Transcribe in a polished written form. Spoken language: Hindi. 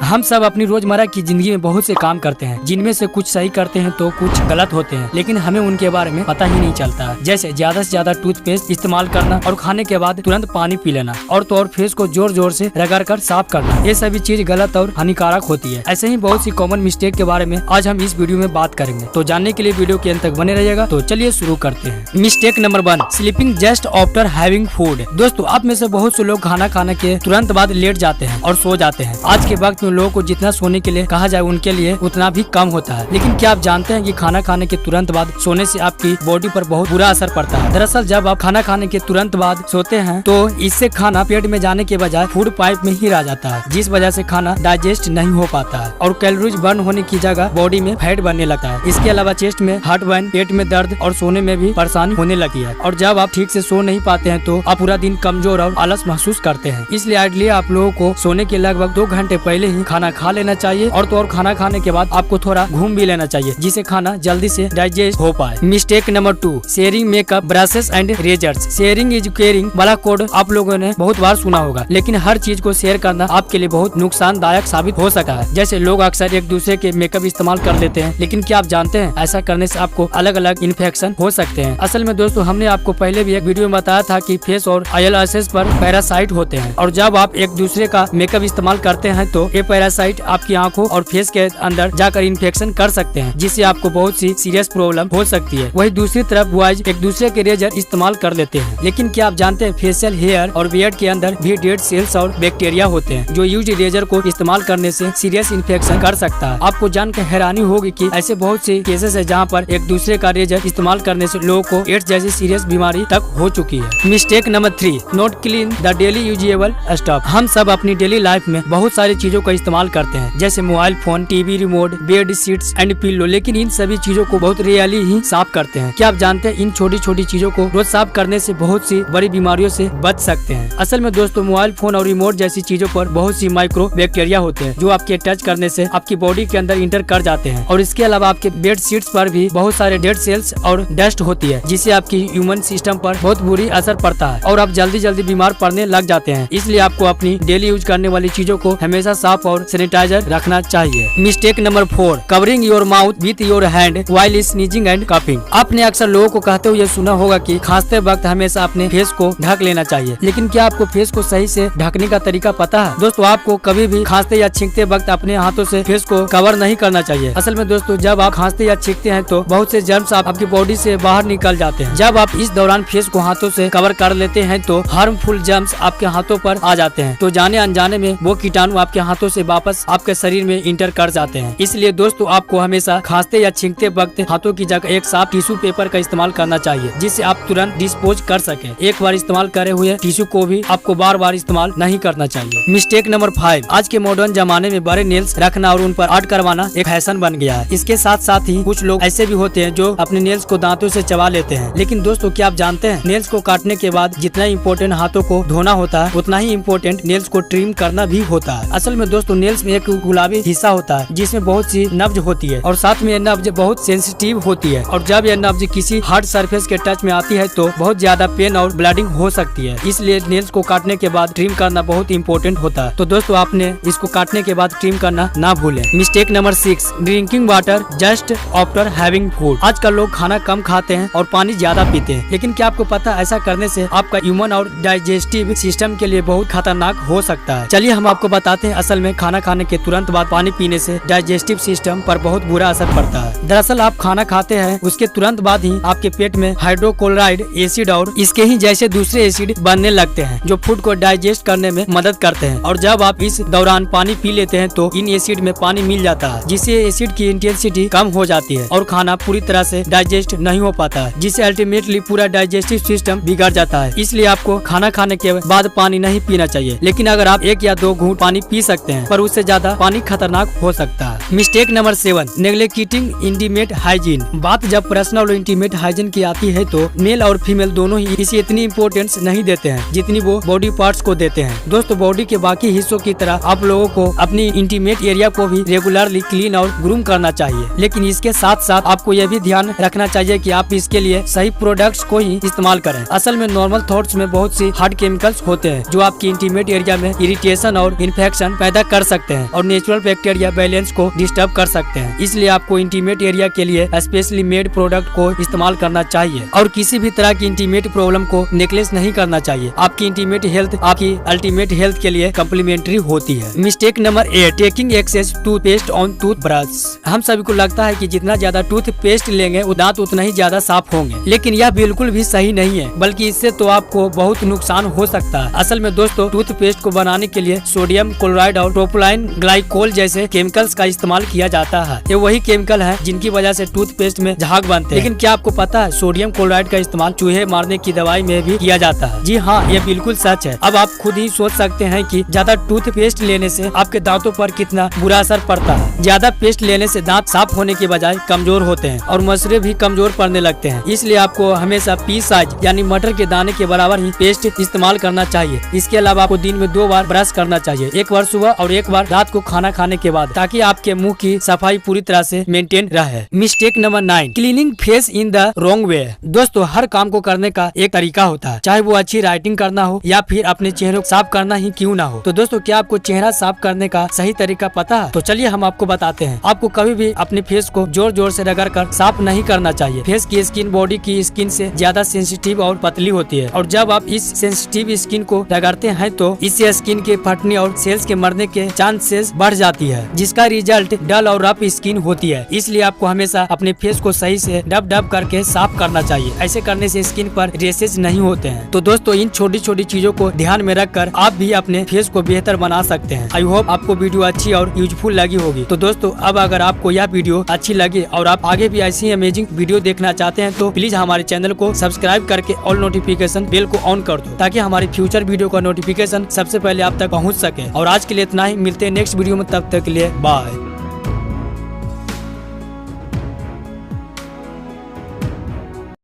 हम सब अपनी रोजमर्रा की जिंदगी में बहुत से काम करते हैं, जिनमें से कुछ सही करते हैं तो कुछ गलत होते हैं, लेकिन हमें उनके बारे में पता ही नहीं चलता। जैसे ज्यादा से ज्यादा टूथपेस्ट इस्तेमाल करना और खाने के बाद तुरंत पानी पी लेना और तो और फेस को जोर जोर से रगड़ कर साफ करना, ये सभी चीज गलत और हानिकारक होती है। ऐसे ही बहुत सी कॉमन मिस्टेक के बारे में आज हम इस वीडियो में बात करेंगे, तो जानने के लिए वीडियो के अंत तक बने रहिएगा। तो चलिए शुरू करते हैं। Mistake number 1, sleeping just after having food. दोस्तों, आप में से बहुत से लोग खाना खाने के तुरंत बाद लेट जाते हैं और सो जाते हैं। आज के वक्त में लोगों को जितना सोने के लिए कहा जाए उनके लिए उतना भी कम होता है। लेकिन क्या आप जानते हैं कि खाना खाने के तुरंत बाद सोने से आपकी बॉडी पर बहुत बुरा असर पड़ता है। दरअसल जब आप खाना खाने के तुरंत बाद सोते हैं तो इससे खाना पेट में जाने के बजाय फूड पाइप में ही रह जाता है, जिस वजह से खाना डाइजेस्ट नहीं हो पाता है और कैलोरीज बर्न होने की जगह बॉडी में फैट बनने लगता है। इसके अलावा चेस्ट में हार्टबर्न, पेट में दर्द और सोने में भी परेशानी होने लगी है। और जब आप ठीक से सो नहीं पाते हैं तो आप पूरा दिन कमजोर और आलस महसूस करते हैं। इसलिए आइडियली आप लोगों को सोने के लगभग 2 घंटे पहले ही खाना खा लेना चाहिए और तो और खाना खाने के बाद आपको थोड़ा घूम भी लेना चाहिए, जिससे खाना जल्दी से डाइजेस्ट हो पाए। Mistake number 2, sharing makeup brushes and razors. Sharing is caring वाला कोड आप लोगों ने बहुत बार सुना होगा, लेकिन हर चीज को शेयर करना आपके लिए बहुत नुकसानदायक साबित हो सकता है। जैसे लोग अक्सर एक दूसरे के मेकअप इस्तेमाल कर लेते हैं, लेकिन क्या आप जानते हैं ऐसा करने से आपको अलग अलग इन्फेक्शन हो सकते हैं। असल में दोस्तों, हमने आपको पहले भी एक वीडियो में बताया था कि फेस और आईलैशेस पर पैरासाइट होते हैं और जब आप एक दूसरे का मेकअप इस्तेमाल करते हैं तो ये पैरासाइट आपकी आंखों और फेस के अंदर जाकर इन्फेक्शन कर सकते हैं, जिससे आपको बहुत सी सीरियस प्रॉब्लम हो सकती है। वही दूसरी तरफ बॉयज एक दूसरे के रेजर इस्तेमाल कर लेते हैं, लेकिन क्या आप जानते हैं फेशियल हेयर और बियर्ड के अंदर भी डेड सेल्स और बैक्टीरिया होते हैं, जो यूज रेजर को इस्तेमाल करने से सीरियस इन्फेक्शन कर सकता है। आपको जानकर हैरानी होगी कि ऐसे बहुत से केसेस है जहाँ पर एक दूसरे का रेजर इस्तेमाल करने से लोगों को एड्स जैसी सीरियस बीमारी तक हो चुकी है। Mistake number 3, not clean the daily usable stuff. हम सब अपनी डेली लाइफ में बहुत सारी चीजों का इस्तेमाल करते हैं, जैसे mobile phone, TV remote, bed sheets and pillow, लेकिन इन सभी चीजों को बहुत रेयरली ही साफ करते हैं। क्या आप जानते हैं इन छोटी छोटी चीजों को रोज साफ करने से बहुत सी बड़ी बीमारियों से बच सकते हैं। असल में दोस्तों, मोबाइल फोन और रिमोट जैसी चीजों पर बहुत सी माइक्रो बैक्टीरिया होते हैं, जो आपके टच करने से आपकी बॉडी के अंदर इंटर कर जाते हैं। और इसके अलावा आपके बेड शीट्स पर भी बहुत सारे डेड सेल्स और डस्ट होती है, जिससे आपकी ह्यूमन सिस्टम पर बहुत बुरी असर पड़ता है और आप जल्दी जल्दी बीमार पड़ने लग जाते हैं। इसलिए आपको अपनी डेली यूज करने वाली चीजों को हमेशा साफ और सैनिटाइजर रखना चाहिए। Mistake number 4, covering your mouth with your hand while sneezing and coughing. आपने अक्सर लोगों को कहते हुए सुना होगा कि खांसते वक्त हमेशा अपने फेस को ढक लेना चाहिए, लेकिन क्या आपको फेस को सही से ढकने का तरीका पता है? दोस्तों, आपको कभी भी खांसते या छींकते वक्त अपने हाथों से फेस को कवर नहीं करना चाहिए। असल में दोस्तों, जब आप खांसते या छींकते हैं तो बहुत से जर्म्स आपकी बॉडी से बाहर निकल जाते हैं। जब आप इस दौरान फेस को हाथों से कवर कर लेते हैं तो हार्मफुल जर्म्स आपके हाथों पर आ जाते हैं, तो जाने अनजाने में वो कीटाणु आपके हाथों से वापस आपके शरीर में इंटर कर जाते हैं। इसलिए दोस्तों, आपको हमेशा खांसते या छींकते वक्त हाथों की जगह एक साफ टिश्यू पेपर का इस्तेमाल करना चाहिए, जिससे आप तुरंत डिस्पोज कर सके। एक बार इस्तेमाल करे हुए टिश्यू को भी आपको बार बार इस्तेमाल नहीं करना चाहिए। मिस्टेक नंबर 5, आज के मॉडर्न जमाने में बड़े नेल्स रखना और उन पर आर्ट करवाना एक फैशन बन गया है। इसके साथ साथ ही कुछ लोग ऐसे भी होते हैं जो अपने नेल्स को दांतों से चबा लेते हैं। लेकिन दोस्तों, क्या आप जानते हैं नेल्स को काटने के बाद जितना इम्पोर्टेंट हाथों को धोना होता है, उतना ही इम्पोर्टेंट नेल्स को ट्रिम करना भी होता है। असल में दोस्तों, नेल्स में एक गुलाबी हिस्सा होता है जिसमें बहुत सी नब्ज होती है और साथ में यह नब्ज बहुत सेंसिटिव होती है, और जब यह नब्ज किसी हार्ड सरफेस के टच में आती है तो बहुत ज्यादा पेन और ब्लीडिंग हो सकती है। इसलिए नेल्स को काटने के बाद ट्रिम करना बहुत इम्पोर्टेंट होता है। तो दोस्तों, आपने इसको काटने के बाद ट्रिम करना ना भूलें। Mistake number 6, drinking water just after having food. आजकल लोग खाना कम खाते हैं और पानी ज्यादा पीते हैं, लेकिन क्या आपको पता है ऐसा करने से आपका ह्यूमन और डाइजेस्टिव सिस्टम के लिए बहुत खतरनाक हो सकता है। चलिए हम आपको बताते हैं, असल में खाना खाने के तुरंत बाद पानी पीने से डाइजेस्टिव सिस्टम पर बहुत बुरा असर पड़ता है। दरअसल आप खाना खाते हैं उसके तुरंत बाद ही आपके पेट में हाइड्रोक्लोराइड एसिड और इसके ही जैसे दूसरे एसिड बनने लगते हैं, जो फूड को डाइजेस्ट करने में मदद करते हैं। और जब आप इस दौरान पानी पी लेते हैं तो इन एसिड में पानी मिल जाता है, जिससे एसिड की इंटेंसिटी कम हो जाती है और खाना पूरी तरह से डाइजेस्ट नहीं हो पाता है, जिससे अल्टीमेटली पूरा डाइजेस्टिव सिस्टम बिगड़ जाता है। इसलिए आपको खाना खाने के बाद पानी नहीं पीना चाहिए, लेकिन अगर आप 1 या 2 घूंट पानी पी सकते हैं, पर उससे ज्यादा पानी खतरनाक हो सकता है। Mistake number 7, neglecting intimate hygiene. बात जब पर्सनल और इंटीमेट हाइजीन की आती है तो मेल और फीमेल दोनों ही इसे इतनी इम्पोर्टेंस नहीं देते हैं जितनी वो बॉडी पार्ट्स को देते हैं। दोस्तों, बॉडी के बाकी हिस्सों की तरह आप लोगों को अपनी इंटीमेट एरिया को भी रेगुलरली क्लीन और ग्रूम करना चाहिए, लेकिन इसके साथ साथ आपको यह भी ध्यान रखना चाहिए कि आप इसके लिए सही प्रोडक्ट्स को ही इस्तेमाल करें। असल में नॉर्मल थॉट्स में बहुत सी हार्ड केमिकल्स होते हैं जो आपकी इंटीमेट एरिया में इरिटेशन और इन्फेक्शन पैदा कर सकते हैं और नेचुरल बैक्टीरिया बैलेंस को डिस्टर्ब कर सकते हैं। इसलिए आपको इंटीमेट एरिया के लिए स्पेशली मेड प्रोडक्ट को इस्तेमाल करना चाहिए और किसी भी तरह की इंटीमेट प्रॉब्लम को नेग्लेक्ट नहीं करना चाहिए। आपकी इंटीमेट हेल्थ आपकी अल्टीमेट हेल्थ के लिए कम्प्लीमेंट्री होती है। Mistake number 8, taking excess toothpaste on toothbrush. हम सभी को लगता है कि जितना ज्यादा टूथपेस्ट लेंगे वो दांत उतना ही ज्यादा साफ होंगे, लेकिन यह बिल्कुल भी सही नहीं है, बल्कि इससे तो आपको बहुत नुकसान हो सकता है। असल में दोस्तों, टूथपेस्ट को बनाने के लिए सोडियम क्लोराइड और प्रोपिलीन ग्लाइकोल जैसे केमिकल्स का इस्तेमाल किया जाता है। ये वही केमिकल है जिनकी वजह से टूथपेस्ट में झाग बनते हैं। लेकिन क्या आपको पता है सोडियम क्लोराइड का इस्तेमाल चूहे मारने की दवाई में भी किया जाता है? जी हाँ, ये बिल्कुल सच है। अब आप खुद ही सोच सकते हैं कि ज्यादा टूथपेस्ट लेने से आपके दांतों पर कितना बुरा असर पड़ता है। ज्यादा पेस्ट लेने से दांत साफ होने के बजाय कमजोर होते हैं और मसरे भी कमजोर पड़ने लगते हैं। इसलिए आपको हमेशा पीस साइज यानी मटर के दाने के बराबर ही पेस्ट इस्तेमाल करना चाहिए। इसके अलावा आपको दिन में 2 बार ब्रश करना चाहिए, एक बार सुबह और एक बार रात को खाना खाने के बाद, ताकि आपके मुंह की सफाई पूरी तरह से मेंटेन रहे। Mistake number 9, cleaning face in the wrong way. दोस्तों, हर काम को करने का एक तरीका होता है, चाहे वो अच्छी राइटिंग करना हो या फिर अपने चेहरे को साफ करना ही क्यों ना हो। तो दोस्तों, क्या आपको चेहरा साफ करने का सही तरीका पता है? तो चलिए हम आपको बताते हैं। आपको कभी भी अपने फेस को जोर जोर से रगड़ कर साफ नहीं करना चाहिए। फेस की स्किन बॉडी की स्किन से ज्यादा सेंसिटिव और पतली होती है और जब आप इस सेंसिटिव स्किन को रगड़ते हैं तो इससे स्किन के फटने और सेल्स के मरने के चांसेस बढ़ जाती है, जिसका रिजल्ट डल और रफ स्किन होती है। इसलिए आपको हमेशा अपने फेस को सही से डब डब करके साफ करना चाहिए। ऐसे करने से स्किन पर रेशेज नहीं होते हैं। तो दोस्तों, इन छोटी छोटी चीजों को ध्यान में रखकर आप भी अपने फेस को बेहतर बना सकते हैं। आई होप आपको वीडियो अच्छी और यूजफुल लगी होगी। तो दोस्तों, अब अगर आपको यह वीडियो अच्छी लगी और आप आगे भी ऐसी अमेजिंग वीडियो देखना चाहते हैं तो प्लीज हमारे चैनल को सब्सक्राइब करके ऑल नोटिफिकेशन बेल को ऑन कर दो, ताकि हमारी फ्यूचर वीडियो का नोटिफिकेशन सबसे पहले आप तक पहुंच सके। और आज के लिए इतना ही, मिलते हैं नेक्स्ट वीडियो में, तब तक के लिए बाय।